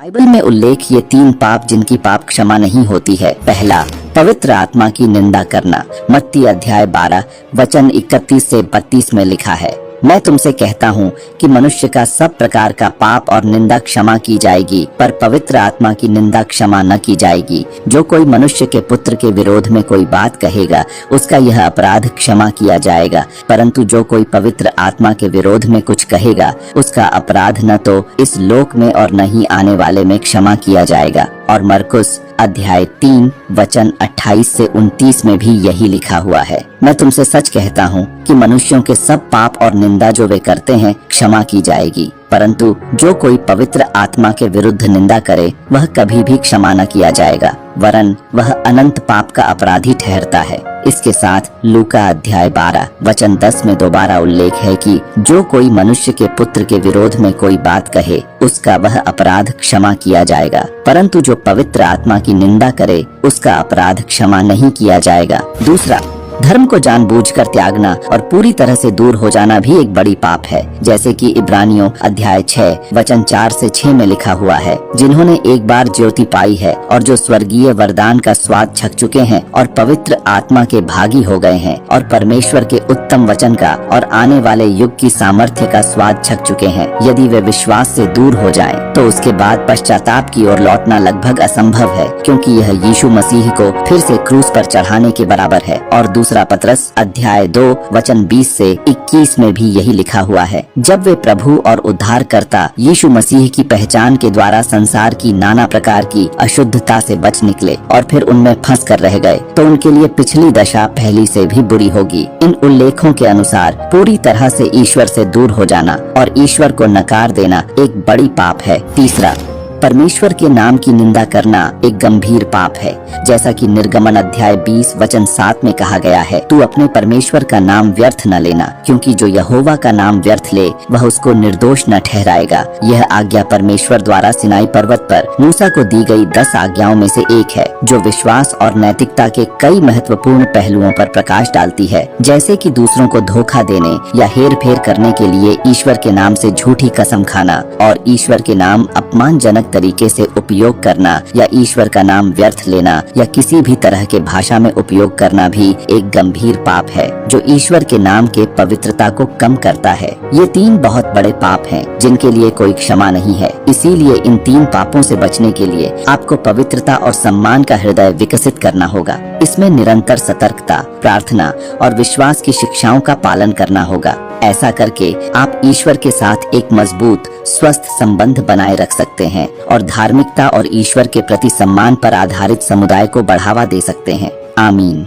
Bible में उल्लेख ये 3 पाप जिनकी पाप क्षमा नहीं होती है। पहला, पवित्र आत्मा की निंदा करना। मत्ती अध्याय 12 वचन 31 से 32 में लिखा है, मैं तुमसे कहता हूँ कि मनुष्य का सब प्रकार का पाप और निंदा क्षमा की जाएगी, पर पवित्र आत्मा की निंदा क्षमा न की जाएगी। जो कोई मनुष्य के पुत्र के विरोध में कोई बात कहेगा, उसका यह अपराध क्षमा किया जाएगा, परंतु जो कोई पवित्र आत्मा के विरोध में कुछ कहेगा, उसका अपराध न तो इस लोक में और न ही आने वाले में क्षमा किया जाएगा। और मरकुस अध्याय 3 वचन 28 से 29 में भी यही लिखा हुआ है। मैं तुमसे सच कहता हूँ कि मनुष्यों के सब पाप और निंदा जो वे करते हैं क्षमा की जाएगी, परंतु जो कोई पवित्र आत्मा के विरुद्ध निंदा करे वह कभी भी क्षमा न किया जाएगा, वरन वह अनंत पाप का अपराधी ठहरता है। इसके साथ लूका अध्याय 12 वचन 10 में दोबारा उल्लेख है कि जो कोई मनुष्य के पुत्र के विरोध में कोई बात कहे, उसका वह अपराध क्षमा किया जाएगा, परंतु जो पवित्र आत्मा की निंदा करे उसका अपराध क्षमा नहीं किया जाएगा। दूसरा, धर्म को जानबूझकर त्यागना और पूरी तरह से दूर हो जाना भी एक बड़ी पाप है, जैसे कि इब्रानियों अध्याय 6 वचन 4 से 6 में लिखा हुआ है, जिन्होंने एक बार ज्योति पाई है और जो स्वर्गीय वरदान का स्वाद छक चुके हैं और पवित्र आत्मा के भागी हो गए हैं और परमेश्वर के उत्तम वचन का और आने वाले युग की सामर्थ्य का स्वाद छक चुके हैं, यदि वे विश्वास से दूर हो जाएं, तो उसके बाद पश्चाताप की ओर लौटना लगभग असंभव है, क्योंकि यह यीशु मसीह को फिर से क्रूस पर चढ़ाने के बराबर है। और दूसरा पत्रस अध्याय 2 वचन 20 से 21 में भी यही लिखा हुआ है, जब वे प्रभु और उद्धारकर्ता यीशु मसीह की पहचान के द्वारा संसार की नाना प्रकार की अशुद्धता से बच निकले और फिर उनमें फंस कर रह गए, तो उनके लिए पिछली दशा पहली से भी बुरी होगी। इन उल्लेखों के अनुसार पूरी तरह से ईश्वर से दूर हो जाना और ईश्वर को नकार देना एक बड़ी पाप है। तीसरा, परमेश्वर के नाम की निंदा करना एक गंभीर पाप है, जैसा कि निर्गमन अध्याय 20 वचन 7 में कहा गया है, तू अपने परमेश्वर का नाम व्यर्थ न लेना, क्योंकि जो यहोवा का नाम व्यर्थ ले वह उसको निर्दोष न ठहराएगा। यह आज्ञा परमेश्वर द्वारा सिनाई पर्वत पर मूसा को दी गई 10 आज्ञाओं में से एक है, जो विश्वास और नैतिकता के कई महत्वपूर्ण पहलुओं पर प्रकाश डालती है, जैसे कि दूसरों को धोखा देने या हेर फेर करने के लिए ईश्वर के नाम से झूठी कसम खाना और ईश्वर के नाम अपमानजनक तरीके से उपयोग करना या ईश्वर का नाम व्यर्थ लेना या किसी भी तरह के भाषा में उपयोग करना भी एक गंभीर पाप है, जो ईश्वर के नाम के पवित्रता को कम करता है। ये 3 बहुत बड़े पाप हैं, जिनके लिए कोई क्षमा नहीं है। इसीलिए इन 3 पापों से बचने के लिए आपको पवित्रता और सम्मान का हृदय विकसित करना होगा। इसमें निरंतर सतर्कता, प्रार्थना और विश्वास की शिक्षाओं का पालन करना होगा। ऐसा करके आप ईश्वर के साथ एक मजबूत स्वस्थ संबंध बनाए रख सकते हैं और धार्मिकता और ईश्वर के प्रति सम्मान पर आधारित समुदाय को बढ़ावा दे सकते हैं। आमीन।